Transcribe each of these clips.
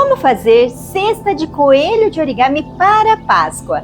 Como fazer cesta de coelho de origami para a Páscoa?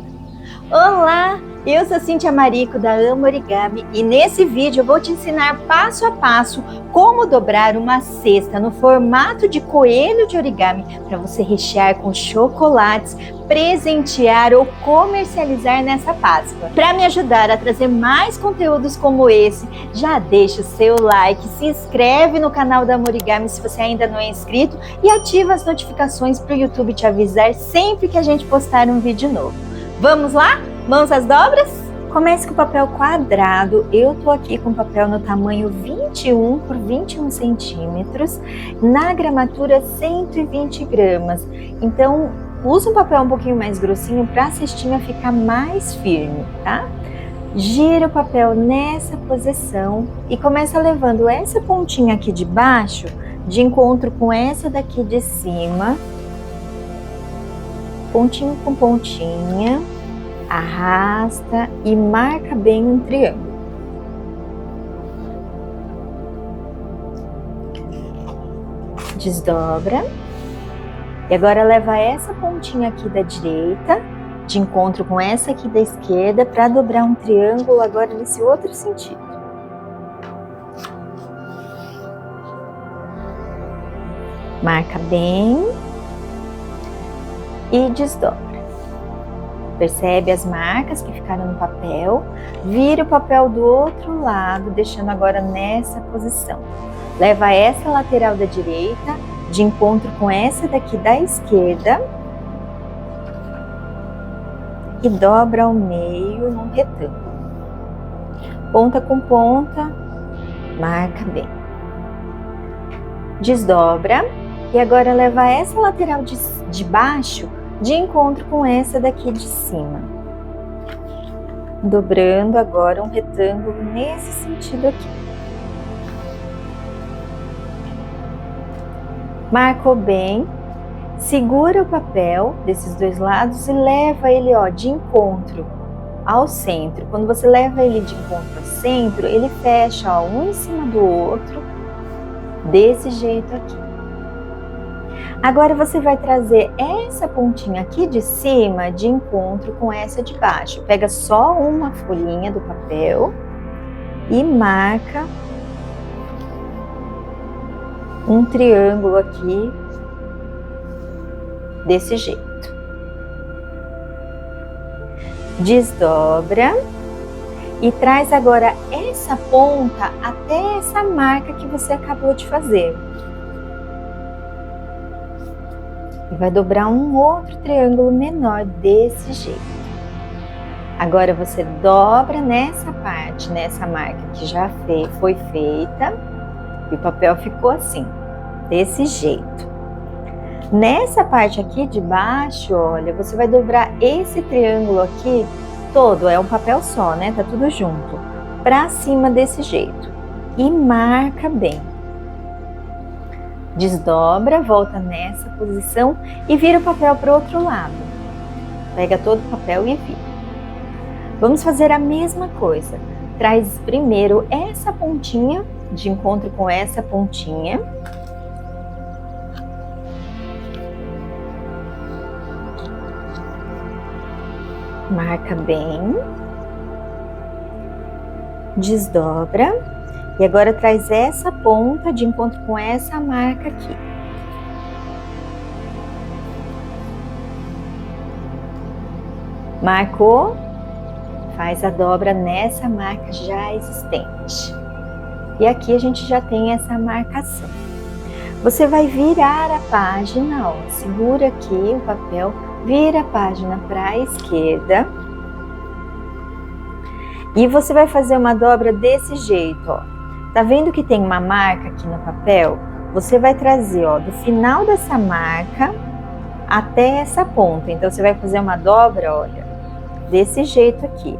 Olá, eu sou Cíntia Marico da Amo Origami e nesse vídeo eu vou te ensinar passo a passo como dobrar uma cesta no formato de coelho de origami para você rechear com chocolates, presentear ou comercializar nessa Páscoa. Para me ajudar a trazer mais conteúdos como esse, já deixa o seu like, se inscreve no canal da Amo Origami se você ainda não é inscrito e ativa as notificações para o YouTube te avisar sempre que a gente postar um vídeo novo. Vamos lá? Mãos às dobras? Comece com o papel quadrado. Eu tô aqui com papel no tamanho 21 por 21 centímetros, na gramatura 120 gramas. Então, usa um papel um pouquinho mais grossinho para a cestinha ficar mais firme, tá? Gira o papel nessa posição e começa levando essa pontinha aqui de baixo de encontro com essa daqui de cima. Pontinho com pontinha, arrasta e marca bem um triângulo. Desdobra. E agora leva essa pontinha aqui da direita, de encontro com essa aqui da esquerda, para dobrar um triângulo agora nesse outro sentido. Marca bem. E desdobra. Percebe as marcas que ficaram no papel, vira o papel do outro lado, deixando agora nessa posição. Leva essa lateral da direita de encontro com essa daqui da esquerda e dobra ao meio num retângulo. Ponta com ponta, marca bem. Desdobra e agora leva essa lateral de baixo de encontro com essa daqui de cima, dobrando agora um retângulo nesse sentido aqui. Marcou bem, segura o papel desses dois lados e leva ele de encontro ao centro. Quando você leva ele de encontro ao centro, ele fecha um em cima do outro, desse jeito aqui. Agora você vai trazer essa pontinha aqui de cima de encontro com essa de baixo. Pega só uma folhinha do papel e marca um triângulo aqui desse jeito. Desdobra e traz agora essa ponta até essa marca que você acabou de fazer. E vai dobrar um outro triângulo menor desse jeito. Agora você dobra nessa parte, nessa marca que já foi feita, e o papel ficou assim, desse jeito. Nessa parte aqui de baixo, olha, você vai dobrar esse triângulo aqui todo, é um papel só, né? Tá tudo junto, pra cima desse jeito. E marca bem. Desdobra, volta nessa posição e vira o papel para o outro lado. Pega todo o papel e vira. Vamos fazer a mesma coisa. Traz primeiro essa pontinha de encontro com essa pontinha. Marca bem. Desdobra. E agora traz essa ponta de encontro com essa marca aqui. Marcou? Faz a dobra nessa marca já existente. E aqui a gente já tem essa marcação. Você vai virar a página, segura aqui o papel, vira a página para a esquerda. E você vai fazer uma dobra desse jeito, Tá vendo que tem uma marca aqui no papel? Você vai trazer, do final dessa marca até essa ponta. Então, você vai fazer uma dobra, olha, desse jeito aqui.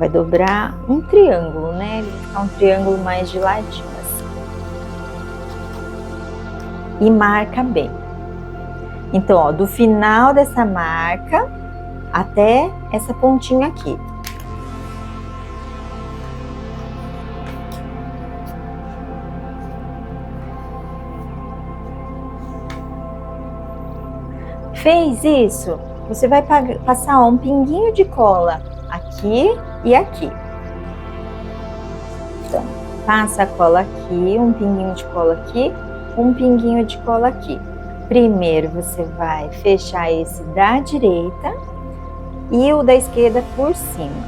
Vai dobrar um triângulo, né? Ele vai ficar um triângulo mais de ladinho, assim. E marca bem. Então, do final dessa marca até essa pontinha aqui. Fez isso? Você vai passar um pinguinho de cola aqui e aqui. Então, passa a cola aqui, um pinguinho de cola aqui, um pinguinho de cola aqui. Primeiro você vai fechar esse da direita e o da esquerda por cima.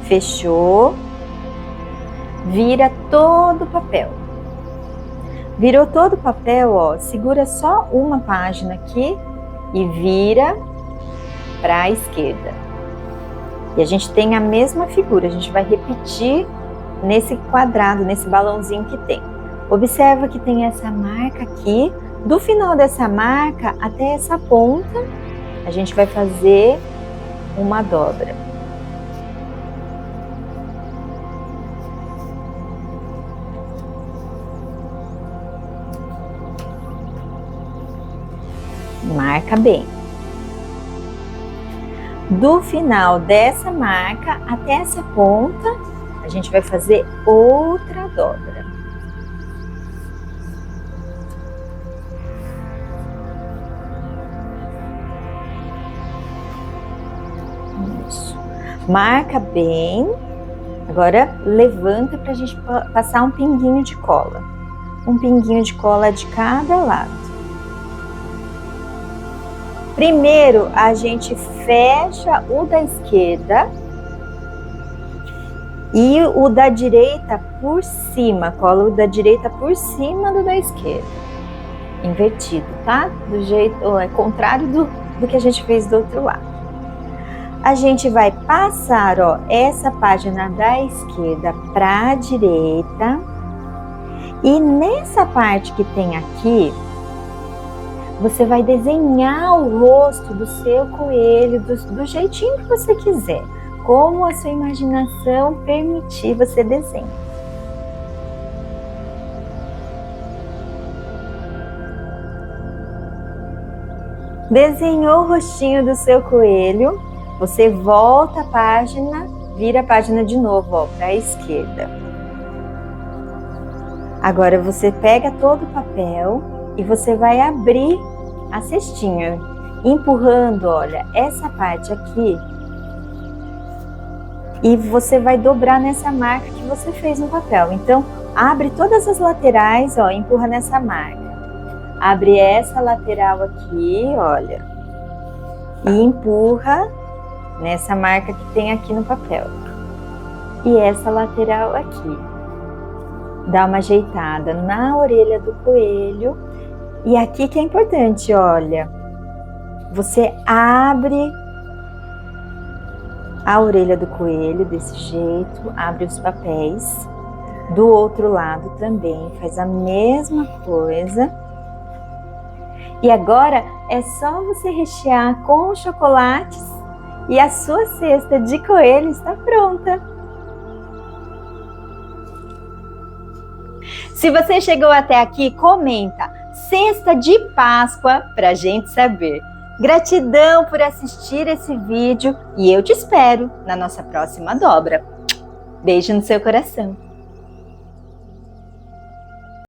Fechou. Vira todo o papel. Virou todo o papel, ó, segura só uma página aqui e vira para a esquerda. E a gente tem a mesma figura, a gente vai repetir nesse quadrado, nesse balãozinho que tem. Observa que tem essa marca aqui. Do final dessa marca até essa ponta, a gente vai fazer uma dobra. Marca bem. Do final dessa marca até essa ponta, a gente vai fazer outra dobra. Isso. Marca bem. Agora levanta para a gente passar um pinguinho de cola. Um pinguinho de cola de cada lado. Primeiro, a gente fecha o da esquerda e o da direita por cima. Cola o da direita por cima do da esquerda. Invertido, tá? Do jeito, contrário do que a gente fez do outro lado. A gente vai passar, ó, essa página da esquerda para a direita. E nessa parte que tem aqui, você vai desenhar o rosto do seu coelho do jeitinho que você quiser. Como a sua imaginação permitir, você desenha. Desenhou o rostinho do seu coelho, você volta a página, vira a página de novo, ó, para a esquerda. Agora você pega todo o papel e você vai abrir a cestinha, empurrando, olha, essa parte aqui. E você vai dobrar nessa marca que você fez no papel. Então, abre todas as laterais, ó, empurra nessa marca. Abre essa lateral aqui, olha, e empurra nessa marca que tem aqui no papel. E essa lateral aqui. Dá uma ajeitada na orelha do coelho. E aqui que é importante, olha, você abre a orelha do coelho desse jeito, abre os papéis. Do outro lado também faz a mesma coisa. E agora é só você rechear com chocolates e a sua cesta de coelho está pronta. Se você chegou até aqui, comenta cesta de Páscoa pra gente saber. Gratidão por assistir esse vídeo e eu te espero na nossa próxima dobra. Beijo no seu coração.